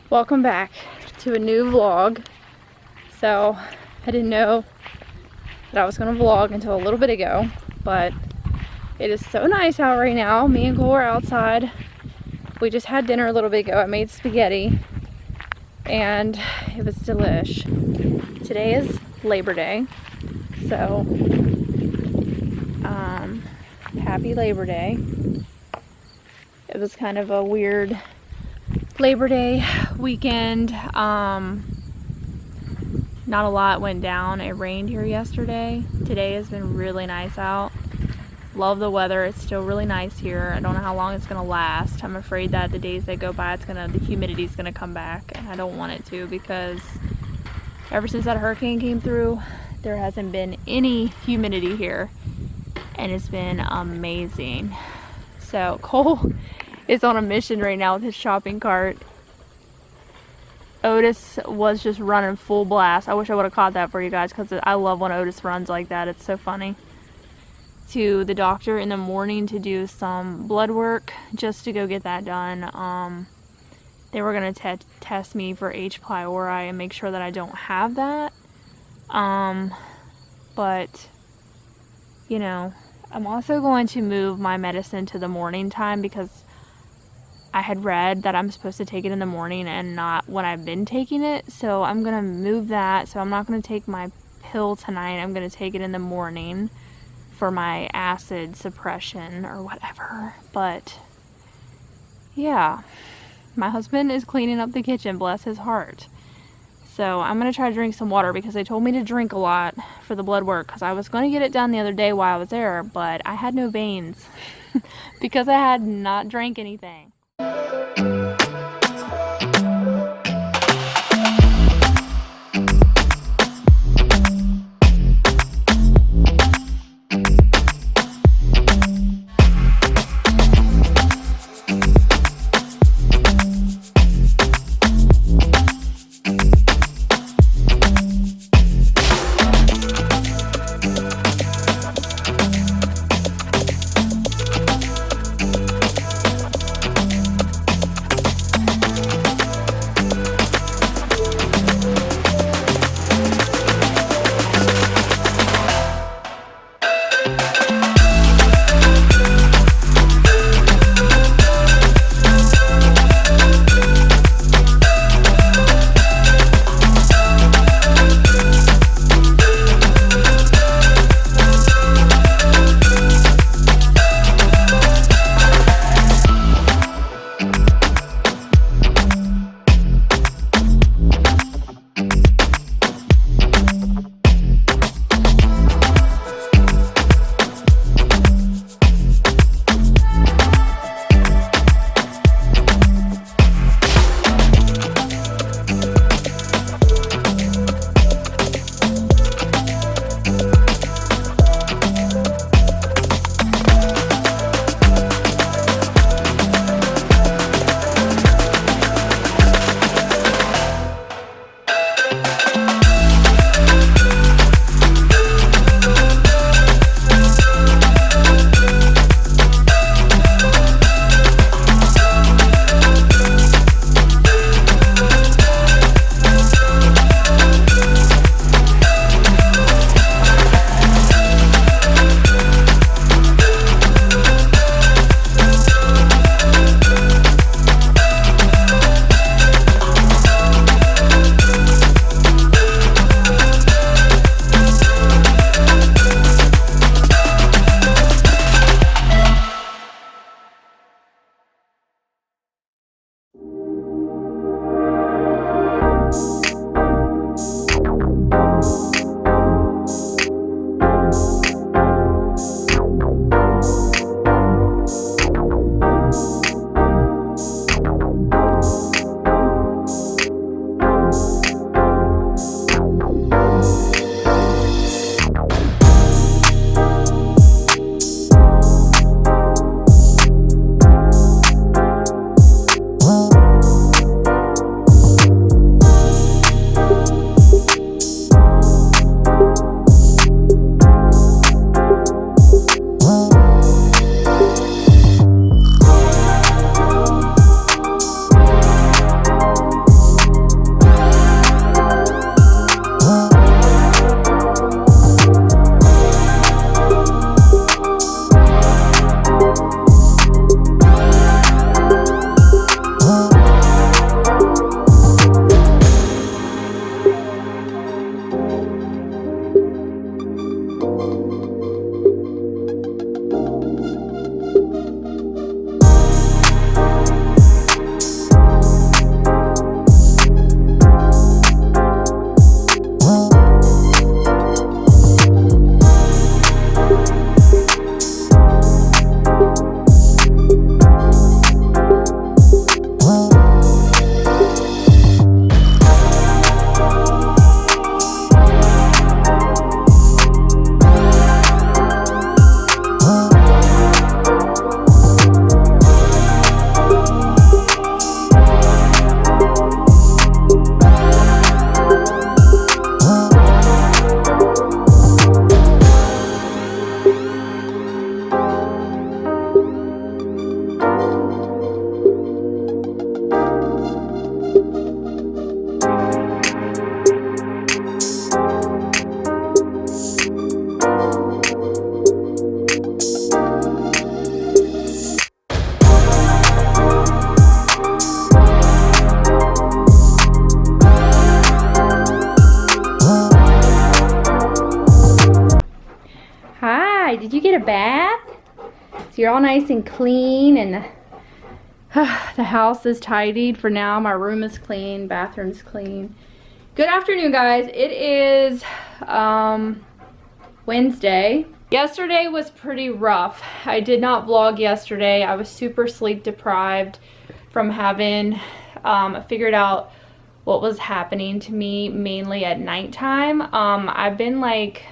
Welcome back to a new vlog. So I didn't know that I was gonna vlog until a little bit ago, but it is so nice out right now. Me and Cole are outside. We just had dinner a little bit ago. I made spaghetti and it was delish. Today is Labor Day, so happy Labor Day. It was kind of a weird Labor Day weekend. Not a lot went down. It rained here yesterday. Today has been really nice out. Love the weather. It's still really nice here. I don't know how long it's gonna last. I'm afraid that the days that go by, the humidity is gonna come back, and I don't want it to, because ever since that hurricane came through, there hasn't been any humidity here, and it's been amazing. So Cole is on a mission right now with his shopping cart. Otis was just running full blast. I wish I would have caught that for you guys, because I love when Otis runs like that. It's so funny. To the doctor in the morning to do some blood work, just to go get that done. They were going to test me for H. pylori and make sure that I don't have that. But, you know, I'm also going to move my medicine to the morning time, because I had read that I'm supposed to take it in the morning and not when I've been taking it. So I'm going to move that. So I'm not going to take my pill tonight. I'm going to take it in the morning for my acid suppression or whatever. But yeah, my husband is cleaning up the kitchen, bless his heart. So I'm going to try to drink some water, because they told me to drink a lot for the blood work, because I was going to get it done the other day while I was there, but I had no veins because I had not drank anything. get a bath? So you're all nice and clean, and the house is tidied for now. My room is clean, bathroom's clean. Good afternoon, guys. It is Wednesday. Yesterday was pretty rough. I did not vlog yesterday. I was super sleep deprived from having figured out what was happening to me mainly at nighttime. I've been like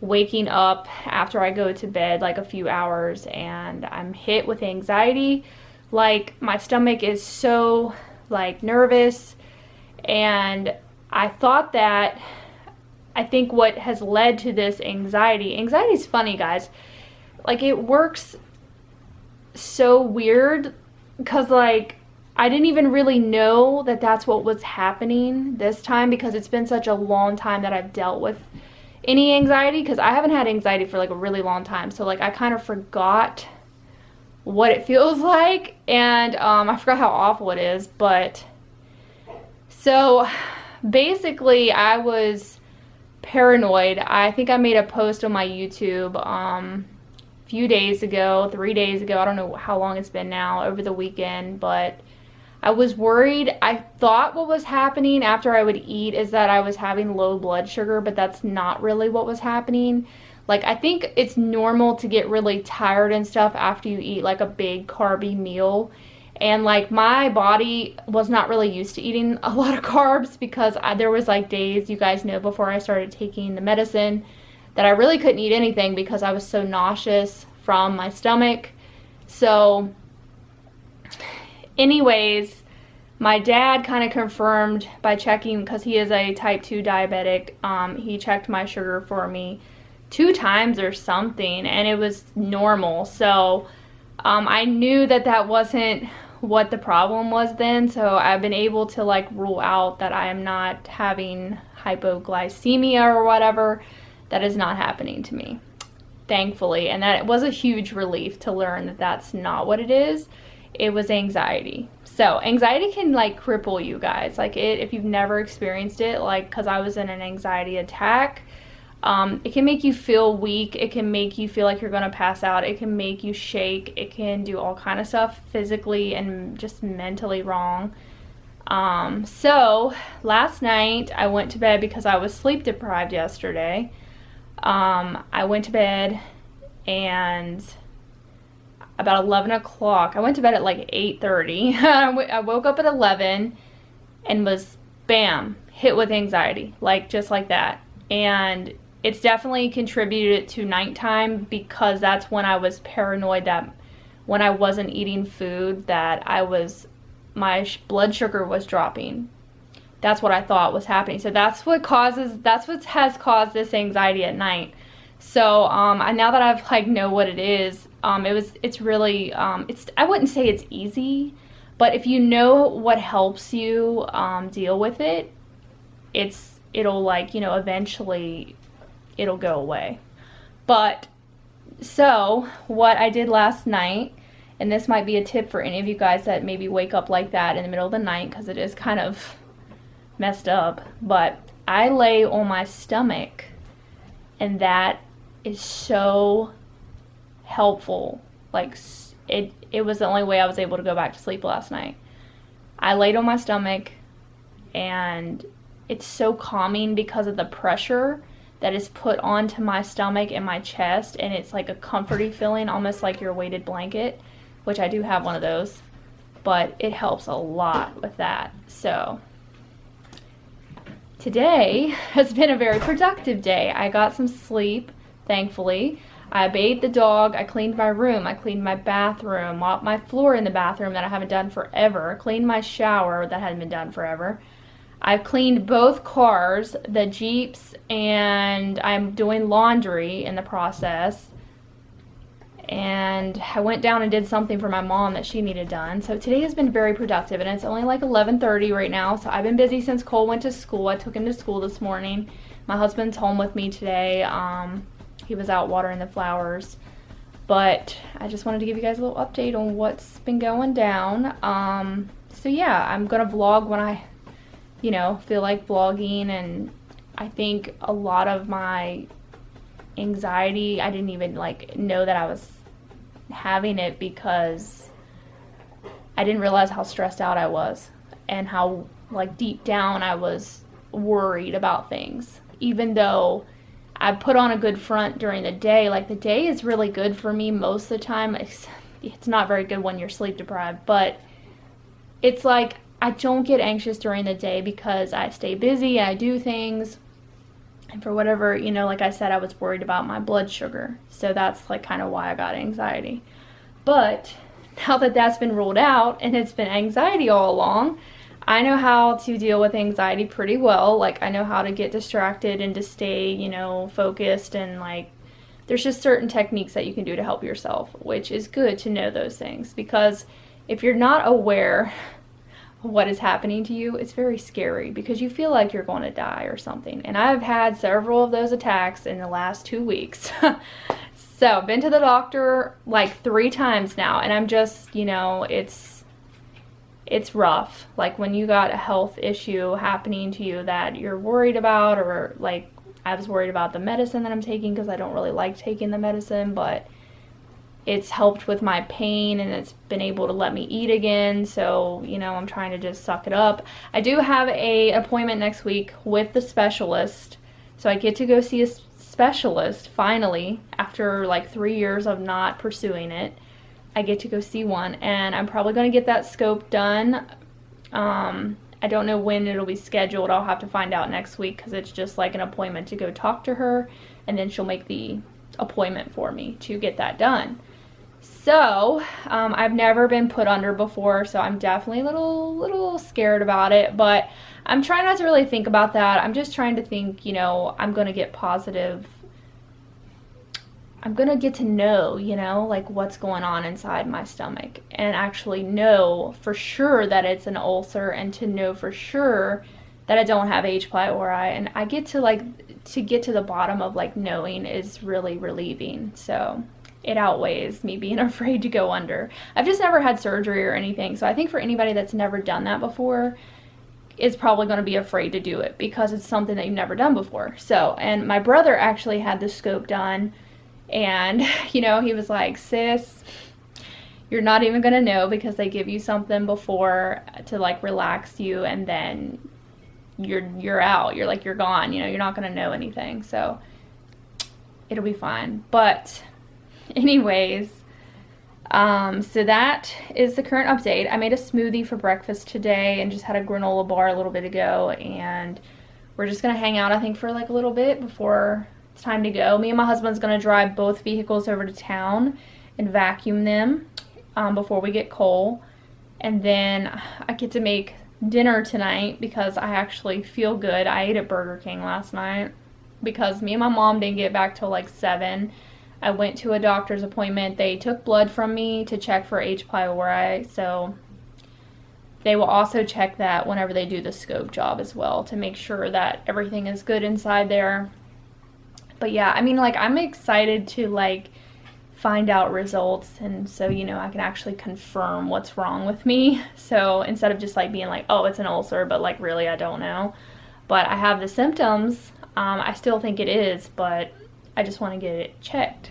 waking up after I go to bed like a few hours, and I'm hit with anxiety. Like, my stomach is so like nervous, and I thought that, I think what has led to this anxiety is funny, guys. Like, it works so weird because like I didn't even really know that that's what was happening this time, because it's been such a long time that I've dealt with any anxiety, because I haven't had anxiety for like a really long time. So like I kind of forgot what it feels like, and I forgot how awful it is. But so basically I was paranoid. I think I made a post on my YouTube a few days ago, 3 days ago, I don't know how long it's been now, over the weekend, but I was worried. I thought what was happening after I would eat is that I was having low blood sugar, but that's not really what was happening. Like, I think it's normal to get really tired and stuff after you eat like a big carby meal. And like, my body was not really used to eating a lot of carbs, because there was like days, you guys know, before I started taking the medicine, that I really couldn't eat anything because I was so nauseous from my stomach. So anyways, my dad kind of confirmed by checking, because he is a type 2 diabetic. He checked my sugar for me 2 times or something, and it was normal. So I knew that that wasn't what the problem was then. So I've been able to like rule out that I am not having hypoglycemia or whatever. That is not happening to me, thankfully. And that it was a huge relief to learn that that's not what it is. It was anxiety. So anxiety can like cripple you guys. Like, if you've never experienced it, like, because I was in an anxiety attack, it can make you feel weak. It can make you feel like you're gonna pass out. It can make you shake. It can do all kind of stuff physically and just mentally wrong. So last night I went to bed because I was sleep deprived yesterday. I went to bed, and about 11 o'clock, I went to bed at like 8:30. I woke up at 11 and was, bam, hit with anxiety, like just like that. And it's definitely contributed to nighttime, because that's when I was paranoid that when I wasn't eating food, that my blood sugar was dropping. That's what I thought was happening. So that's what has caused this anxiety at night. So now that I've like know what it is, it's really, I wouldn't say it's easy, but if you know what helps you deal with it, it'll like, you know, eventually it'll go away. But so what I did last night, and this might be a tip for any of you guys that maybe wake up like that in the middle of the night, because it is kind of messed up, but I lay on my stomach, and that is so helpful. Like, it was the only way I was able to go back to sleep last night. I laid on my stomach, and it's so calming because of the pressure that is put onto my stomach and my chest, and it's like a comforting feeling, almost like your weighted blanket, which I do have one of those, but it helps a lot with that. So today has been a very productive day. I got some sleep, thankfully. I bathed the dog, I cleaned my room, I cleaned my bathroom, mopped my floor in the bathroom that I haven't done forever, cleaned my shower that hadn't been done forever. I've cleaned both cars, the Jeeps, and I'm doing laundry in the process. And I went down and did something for my mom that she needed done. So today has been very productive, and it's only like 11:30 right now. So I've been busy since Cole went to school. I took him to school this morning. My husband's home with me today. He was out watering the flowers. But I just wanted to give you guys a little update on what's been going down. So yeah, I'm gonna vlog when I, feel like vlogging, and I think a lot of my anxiety. I didn't even like know that I was having it because I didn't realize how stressed out I was and how like deep down I was worried about things. Even though I put on a good front during the day, like the day is really good for me most of the time. It's not very good when you're sleep deprived, but it's like I don't get anxious during the day because I stay busy, I do things, and for whatever, you know, like I said, I was worried about my blood sugar, so that's like kind of why I got anxiety. But now that that's been ruled out and it's been anxiety all along, I know how to deal with anxiety pretty well. Like I know how to get distracted and to stay, you know, focused, and like there's just certain techniques that you can do to help yourself, which is good to know those things, because if you're not aware of what is happening to you, it's very scary because you feel like you're going to die or something. And I've had several of those attacks in the last 2 weeks. So I've been to the doctor like 3 times now, and I'm just, you know, it's rough. Like when you got a health issue happening to you that you're worried about, or like I was worried about the medicine that I'm taking because I don't really like taking the medicine, but it's helped with my pain and it's been able to let me eat again. So, you know, I'm trying to just suck it up. I do have an appointment next week with the specialist. So I get to go see a specialist finally after like 3 years of not pursuing it. I get to go see one, and I'm probably going to get that scope done. I don't know when it'll be scheduled. I'll have to find out next week because it's just like an appointment to go talk to her, and then she'll make the appointment for me to get that done. So I've never been put under before, so I'm definitely a little scared about it, but I'm trying not to really think about that. I'm just trying to think, you know, I'm going to get positive. I'm going to get to know, you know, like what's going on inside my stomach, and actually know for sure that it's an ulcer, and to know for sure that I don't have H. pylori. And I get to like, to get to the bottom of like knowing is really relieving. So it outweighs me being afraid to go under. I've just never had surgery or anything, so I think for anybody that's never done that before is probably going to be afraid to do it because it's something that you've never done before. So, and my brother actually had the scope done, and you know, he was like, sis, you're not even going to know because they give you something before to like relax you, and then you're out, you're like, you're gone, you know, you're not going to know anything, so it'll be fine. But anyways, so that is the current update. I made a smoothie for breakfast today and just had a granola bar a little bit ago, and we're just gonna hang out, I think, for like a little bit before it's time to go. Me and my husband's gonna drive both vehicles over to town and vacuum them before we get coal, and then I get to make dinner tonight because I actually feel good. I ate at Burger King last night because me and my mom didn't get back till like 7. I went to a doctor's appointment. They took blood from me to check for H. pylori, so they will also check that whenever they do the scope job as well to make sure that everything is good inside there. But yeah, I mean, like, I'm excited to like find out results, and so, you know, I can actually confirm what's wrong with me. So instead of just like being like, oh, it's an ulcer, but like really I don't know. But I have the symptoms. I still think it is, but I just want to get it checked.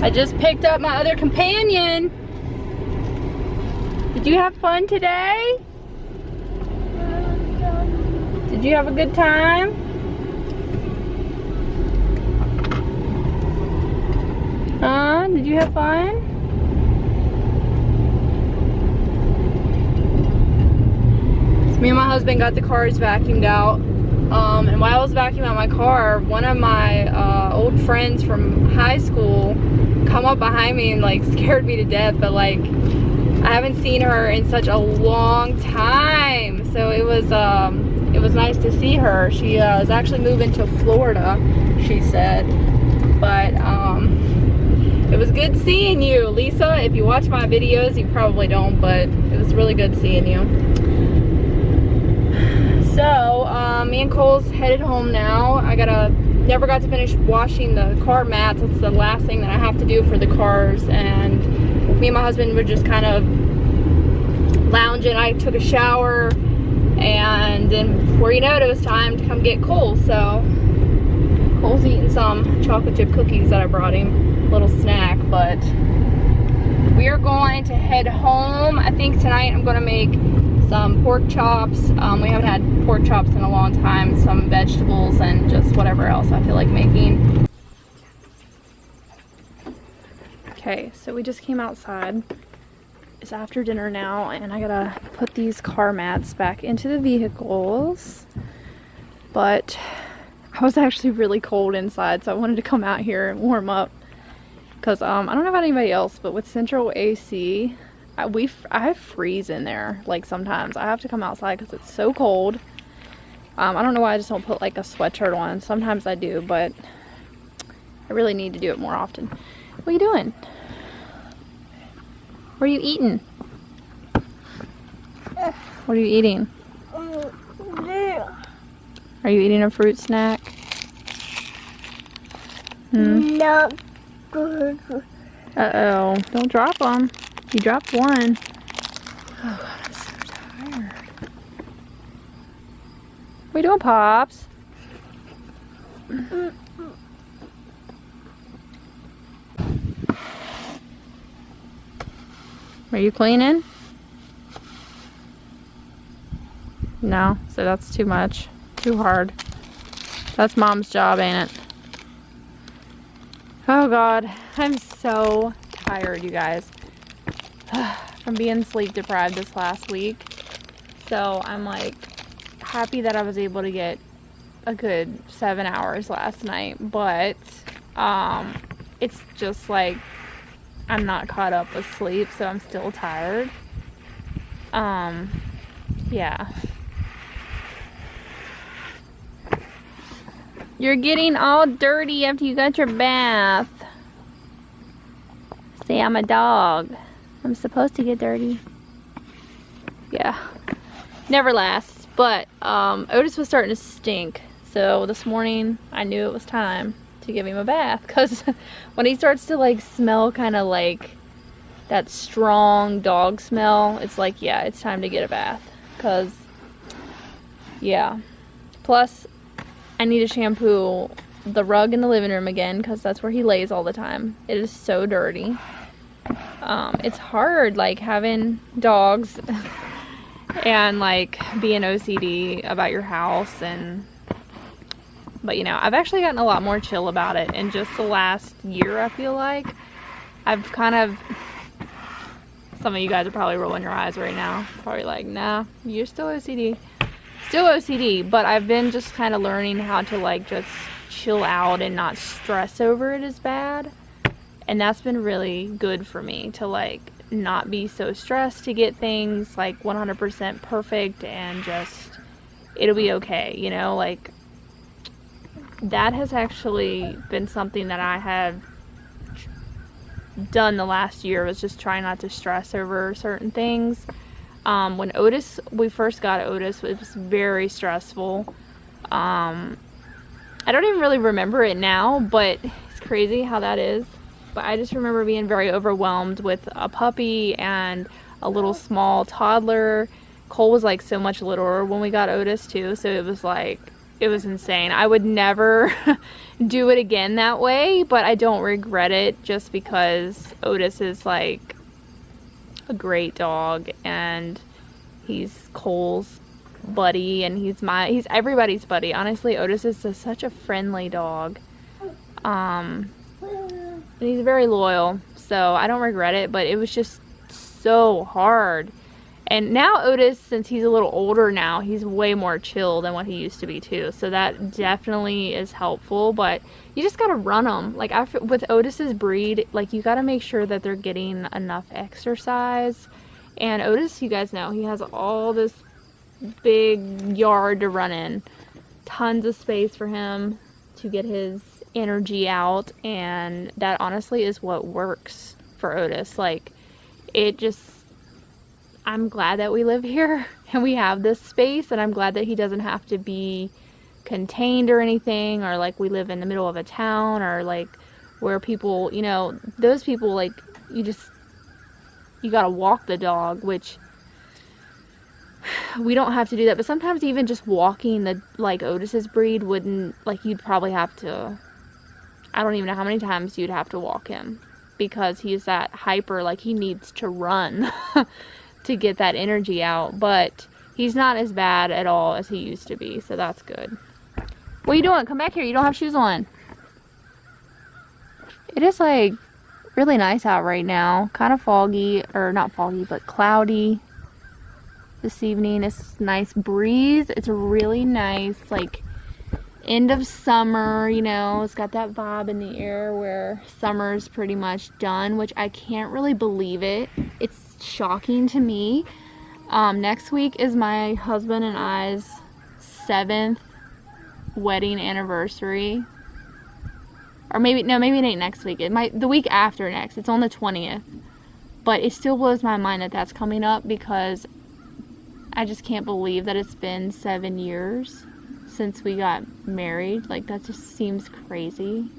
I just picked up my other companion. Did you have fun today? Did you have a good time? Did you have fun? So me and my husband got the cars vacuumed out. And while I was vacuuming out my car, one of my old friends from high school come up behind me and like scared me to death, but like I haven't seen her in such a long time, so it was nice to see her. She is actually moving to Florida, she said, but it was good seeing you, Lisa. If you watch my videos, you probably don't, but it was really good seeing you. So me and Cole's headed home now. Never got to finish washing the car mats. It's the last thing that I have to do for the cars, and me and my husband were just kind of lounging. I took a shower, and then before you know it, it was time to come get Cole. So Cole's eating some chocolate chip cookies that I brought him, little snack. But we are going to head home. I think tonight I'm going to make some pork chops. We haven't had pork chops in a long time. Some vegetables and just whatever else I feel like making. Okay, so we just came outside. It's after dinner now, and I gotta put these car mats back into the vehicles. But I was actually really cold inside, so I wanted to come out here and warm up. Because I don't know about anybody else, but with central AC, I freeze in there. Like sometimes I have to come outside because it's so cold. I don't know why I just don't put like a sweatshirt on. Sometimes I do, but I really need to do it more often. What are you doing? What are you eating? What are you eating? Are you eating a fruit snack? No. Uh-oh. Don't drop them. You dropped one. Oh, God, I'm so tired. What are you doing, Pops? Are you cleaning? No, so that's too much. Too hard. That's Mom's job, ain't it? Oh God, I'm so tired, you guys. From being sleep deprived this last week. So I'm like happy that I was able to get a good 7 hours last night, but it's just like I'm not caught up with sleep, so I'm still tired. Yeah. You're getting all dirty after you got your bath. Say I'm a dog. I'm supposed to get dirty. Yeah. Never lasts. But Otis was starting to stink. So this morning I knew it was time to give him a bath. Because when he starts to like smell kind of like that strong dog smell, it's like, yeah, it's time to get a bath. Because, yeah. Plus, I need to shampoo the rug in the living room again because that's where he lays all the time. It is so dirty. It's hard like having dogs and like being OCD about your house, but you know, I've actually gotten a lot more chill about it in just the last year. I feel like I've kind of, some of you guys are probably rolling your eyes right now, probably like, nah, you're still OCD. Still OCD, but I've been just kind of learning how to like just chill out and not stress over it as bad. And that's been really good for me to like not be so stressed to get things like 100% perfect and just it'll be okay, you know, like that has actually been something that I have done the last year, was just trying not to stress over certain things. When we first got Otis, it was very stressful. I don't even really remember it now, but it's crazy how that is. But I just remember being very overwhelmed with a puppy and a little small toddler. Cole was like so much littler when we got Otis too, so it was like it was insane. I would never do it again that way, but I don't regret it just because Otis is like a great dog and he's Cole's buddy and he's everybody's buddy. Honestly, Otis is just such a friendly dog. And he's very loyal, so I don't regret it, but it was just so hard. And now Otis, since he's a little older now, he's way more chill than what he used to be too. So that definitely is helpful, but you just gotta run them. Like with Otis's breed, like you gotta make sure that they're getting enough exercise. And Otis, you guys know, he has all this big yard to run in. Tons of space for him to get his energy out, and that honestly is what works for Otis. Like, it just, I'm glad that we live here and we have this space, and I'm glad that he doesn't have to be contained or anything, or like we live in the middle of a town, or like where people, you know, those people, like, you gotta walk the dog, which we don't have to do that. But sometimes even just walking the, like Otis's breed wouldn't, like, you'd probably have to, I don't even know how many times you'd have to walk him, because he's that hyper, like he needs to run to get that energy out. But he's not as bad at all as he used to be, so that's good. What are you doing? Come back here. You don't have shoes on. It is like really nice out right now. Kind of foggy, or not foggy, but cloudy this evening. It's nice breeze. It's really nice, like end of summer, you know. It's got that vibe in the air where summer's pretty much done, which I can't really believe it. It's shocking to me. Next week is my husband and I's 7th wedding anniversary. Or maybe, no, maybe it ain't next week. It might, the week after next. It's on the 20th. But it still blows my mind that that's coming up, because I just can't believe that it's been 7 years since we got married. Like, that just seems crazy.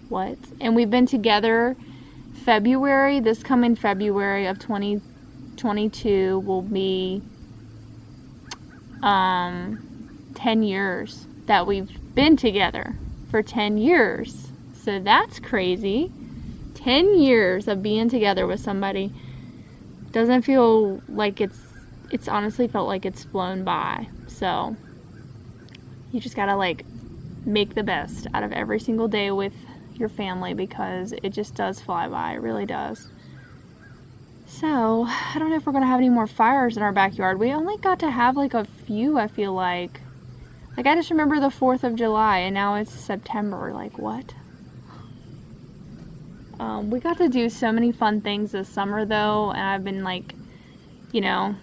What? And we've been together this coming February of 2022 will be 10 years that we've been together, for 10 years. So that's crazy. 10 years of being together with somebody. Doesn't feel like it's honestly felt like it's flown by. So you just gotta like make the best out of every single day with your family, because it just does fly by. It really does. So I don't know if we're gonna have any more fires in our backyard. We only got to have like a few, I feel like. Like, I just remember the 4th of July, and now it's September. Like, what? We got to do so many fun things this summer, though, and I've been, like, you know,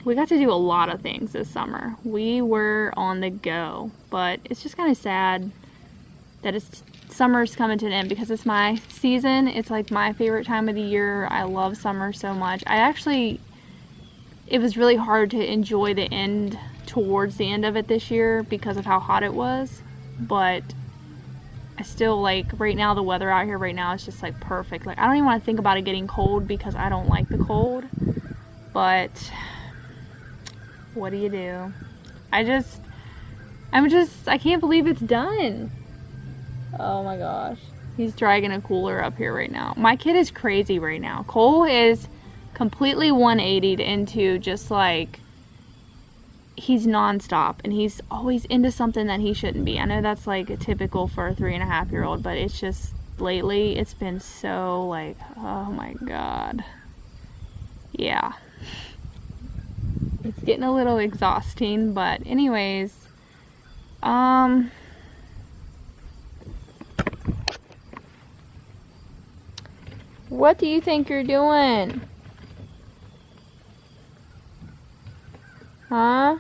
we got to do a lot of things this summer. We were on the go, but it's just kind of sad that summer's coming to an end, because it's my season. It's, like, my favorite time of the year. I love summer so much. It was really hard to enjoy towards the end of it this year because of how hot it was, but I still, like, right now, the weather out here right now is just like perfect. Like, I don't even want to think about it getting cold, because I don't like the cold, but what do you do? I can't believe it's done. Oh my gosh, he's dragging a cooler up here right now. My kid is crazy right now. Cole is completely 180'd into just like, he's nonstop, and he's always into something that he shouldn't be. I know that's like typical for a 3.5-year-old, but it's just lately it's been so like, oh my god, yeah, it's getting a little exhausting. But anyways, what do you think you're doing? Huh?